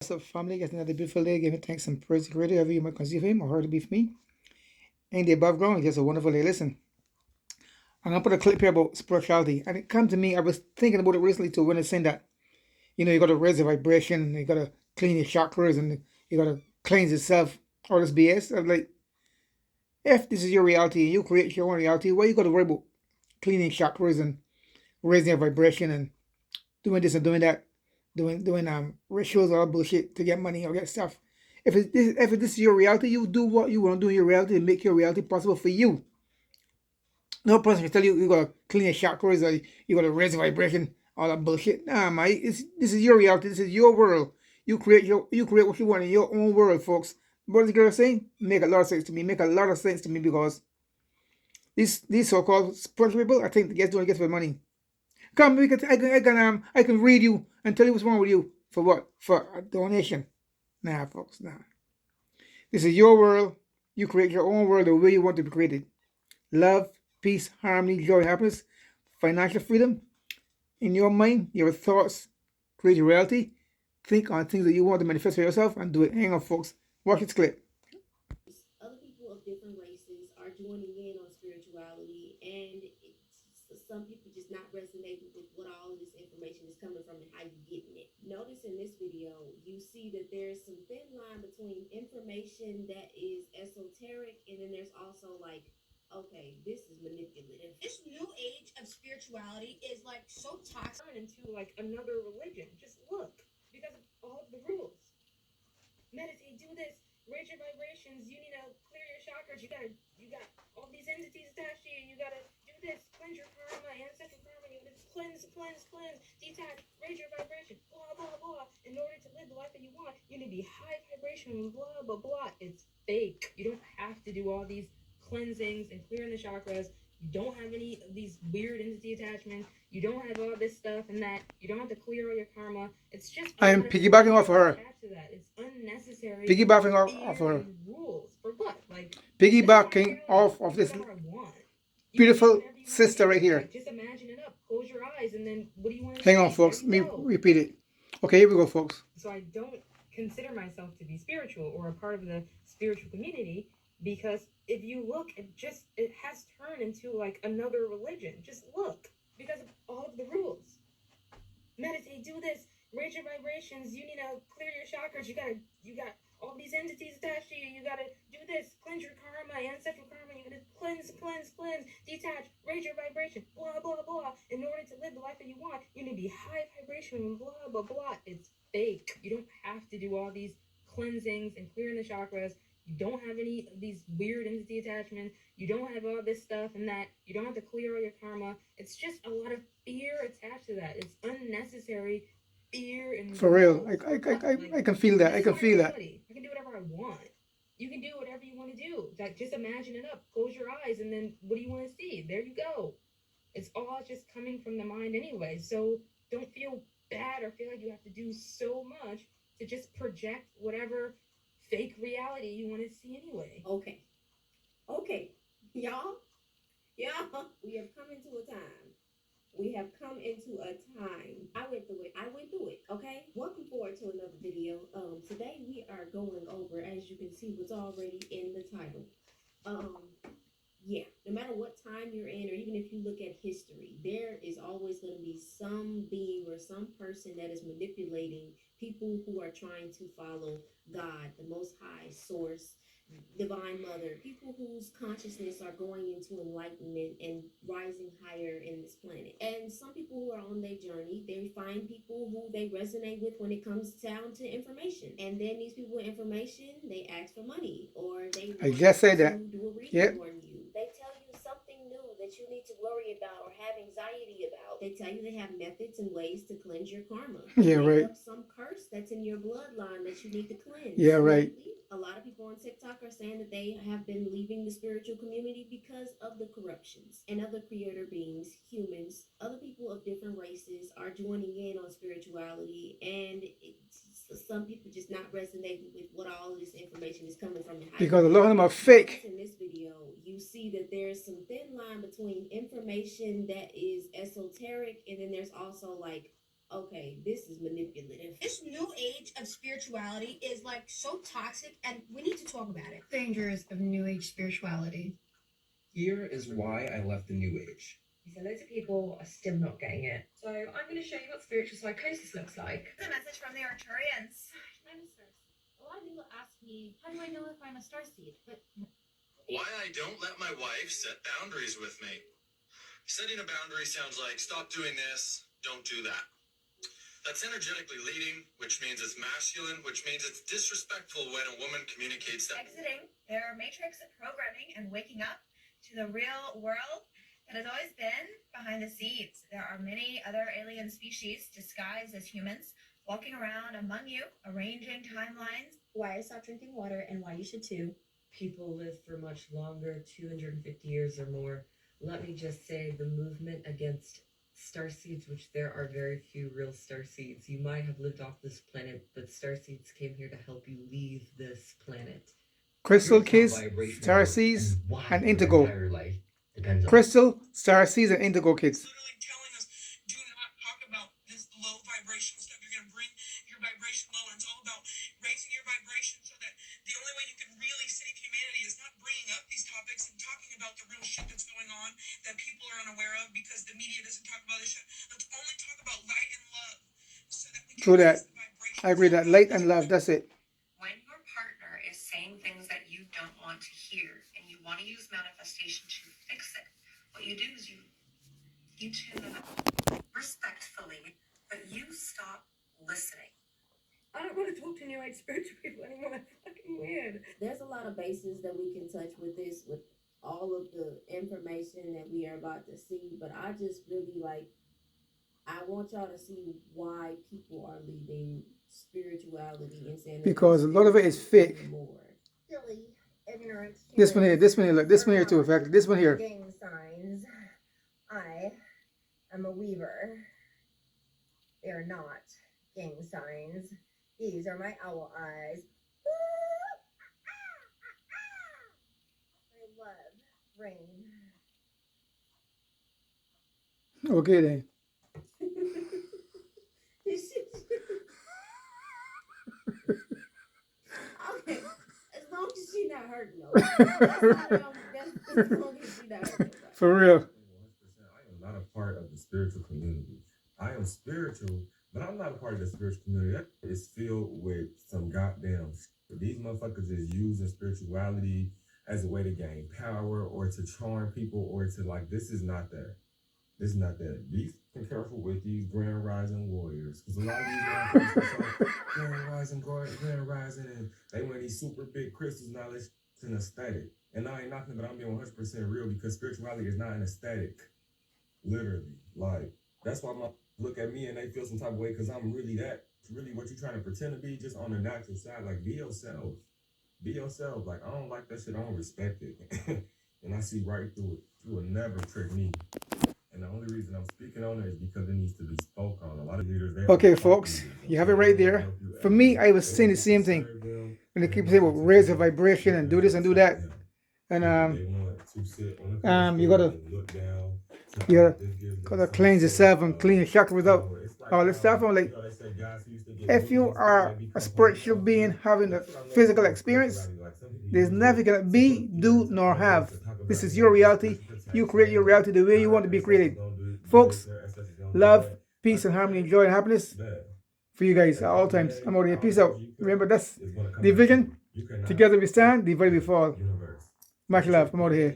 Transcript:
What's up, family? Guys, another beautiful day. Giving thanks and praise to Creator, whoever you might conceive him or heard to be for me. And the above ground, just a wonderful day. Listen, I'm gonna put a clip here about spirituality, and it came to me. I was thinking about it recently too when it's saying that you got to raise the vibration, you got to clean your chakras, and you got to cleanse yourself. All this BS. I'm like, if this is your reality and you create your own reality, why you got to worry about cleaning chakras and raising your vibration and doing this and doing that, doing rituals or bullshit to get money or get stuff. If this is your reality, you do what you want to do in your reality and make your reality possible for you. No person can tell you gotta clean your chakras or you gotta raise your vibration, all that bullshit. Nah, man, this is your reality. This is your world. You create what you want in your own world, folks. What the girl saying? Make a lot of sense to me. Make a lot of sense to me because these so-called spiritual people, I think they just don't get for money. Come, I can read you and tell you what's wrong with you. For what? For a donation. Nah, folks, nah. This is your world. You create your own world the way you want to be created. Love, peace, harmony, joy, happiness, financial freedom. In your mind, your thoughts create your reality. Think on things that you want to manifest for yourself and do it. Hang on, folks. Watch this clip. Other people of different races are joining in on spirituality, and some people just not resonating with what all of this information is coming from and how you getting it. Notice in this video, you see that there's some thin line between information that is esoteric, and then there's also like, okay, this is manipulative. This new age of spirituality is like so toxic. Turn into like another religion. Just look, because of all of the rules. Meditate, do this, raise your vibrations. You need to clear your chakras. You got all these entities attached to you. You gotta do this, cleanse your karma, ancestral karma. You gotta cleanse, detach, raise your vibration. Blah blah blah. In order to live the life that you want, you need to be high vibration. Blah blah blah. It's fake. You don't have to do all these cleansings and clearing the chakras. You don't have any of these weird entity attachments. You don't have all this stuff and that. You don't have to clear all your karma. It's just I am piggybacking off of her. to that. It's unnecessary. Piggybacking off of her. Rules for what? Like piggybacking off of this beautiful sister right here. Just imagine it up. Close your eyes, and then what do you want to Hang on, folks. Let me repeat it. Okay, here we go, folks. So I don't consider myself to be spiritual or a part of the spiritual community because if you look, it has turned into like another religion. Just look, because of all of the rules. Meditate, do this, raise your vibrations. You need to clear your chakras. You got all these entities attached to you. You gotta do this, cleanse your karma, ancestral karma. You gotta cleanse, detach, raise your vibration. Blah blah blah. In order to live the life that you want, you need to be high vibration. Blah blah blah. It's fake. You don't have to do all these cleansings and clearing the chakras. You don't have any of these weird entity attachments. You don't have all this stuff and that. You don't have to clear all your karma. It's just a lot of fear attached to that. It's unnecessary fear and for real. I can feel that. I can feel that. I can do whatever I want. You can do whatever you want to do. Like, just imagine it up. Close your eyes, and then what do you want to see? There you go. It's all just coming from the mind anyway. So don't feel bad or feel like you have to do so much to just project whatever fake reality you want to see anyway. Okay, y'all, we have come into a time. We have come into a time. I went through it. Okay. Welcome forward to another video. Today we are going over, as you can see, what's already in the title. Yeah. No matter what time you're in, or even if you look at history, there is always going to be some being or some person that is manipulating people who are trying to follow God, the Most High Source, Divine Mother, people whose consciousness are going into enlightenment and rising higher in this planet. And some people who are on their journey, they find people who they resonate with when it comes down to information. And then these people with information, they ask for money, or they I just said that. do a reading on you. They tell you something new that you need to worry about or have anxiety about. They tell you they have methods and ways to cleanse your karma. Yeah, They right. up some curse that's in your bloodline that you need to cleanse. Yeah, right. A lot of people on TikTok are saying that they have been leaving the spiritual community because of the corruptions and other creator beings, humans, other people of different races are joining in on spirituality, and some people just not resonating with what all of this information is coming from. Because a lot of them are fake. In this video, you see that there's some thin line between information that is esoteric, and then there's also like okay, this is manipulative. This new age of spirituality is like so toxic, and we need to talk about it. Dangers of New Age spirituality. Here is why I left the New Age. So loads of people are still not getting it. So I'm going to show you what spiritual psychosis looks like. The message from the Arcturians. I'm a star. A lot of people ask me, how do I know if I'm a starseed? But Why I don't let my wife set boundaries with me. Setting a boundary sounds like stop doing this, don't do that. That's energetically leading, which means it's masculine, which means it's disrespectful when a woman communicates that. Exiting their matrix of programming and waking up to the real world that has always been behind the scenes. There are many other alien species disguised as humans walking around among you, arranging timelines. Why I stopped drinking water and why you should too. People live for much longer, 250 years or more. Let me just say the movement against starseeds, which there are very few real starseeds. You might have lived off this planet, but starseeds came here to help you leave this planet. Crystal Kids, Starseeds, and Indigo. Crystal, Starseeds, and Indigo Kids. Literally telling us, do not talk about this low vibrational stuff. You're going to bring your vibration low, and it's all about raising your vibration so that the only way you can really save humanity is not bringing up these topics and talking about the real shit that's going on that people are unaware of because the media doesn't talk about this shit. Let's only talk about light and love so that we can True that. raise the vibration. I agree that light and love, that's it. When your partner is saying things that you don't want to hear and you want to use manifestation to fix it, what you do is you tune them out respectfully, but you stop listening. I don't want to talk to New Age spiritual people anymore. They're fucking weird. There's a lot of bases that we can touch with this, with all of the information that we are about to see, but I just really I want y'all to see why people are leaving spirituality and saying that Because a lot of it is fake. more. silly, ignorant. This one here, look, this one here too, in fact, this one here. Gang signs. I am a weaver. They are not gang signs. These are my owl eyes. I love rain. Okay then. Okay, as long as she's not hurting nobody. That's as long as she's not hurting nobody. For real. 100%. I am not a part of the spiritual community. I am spiritual, but I'm not a part of the spiritual community. That is filled with some goddamn shit. These motherfuckers is using spirituality as a way to gain power or to charm people or to this is not that. This is not that. Be careful with these Grand Rising warriors. Because a lot of these motherfuckers are Grand Rising, and they wear these super big crystals and all this shit's an aesthetic. And I ain't nothing, but I'm being 100% real because spirituality is not an aesthetic. Literally. That's why my look at me and they feel some type of way because I'm really that. Really what you're trying to pretend to be just on the natural side. Be yourself. Be yourself. I don't like that shit. I don't respect it. And I see right through it. You will never trick me. And the only reason I'm speaking on it is because it needs to be spoke on. A lot of leaders, Okay, folks, you have it right there. For me, I was saying the same thing. When they keep saying, well, raise the vibration and do this and do that. And you gotta cleanse yourself and clean your chakras out. All this stuff. I'm like, if you are a spiritual being having a physical experience, there's nothing gonna be, do, nor have. This is your reality. You create your reality the way you want to be created. Folks, love, peace, and harmony, joy, and happiness for you guys at all times. I'm out here. Peace out. Remember, that's the vision. Together we stand, divided we fall. Much love. I'm out here.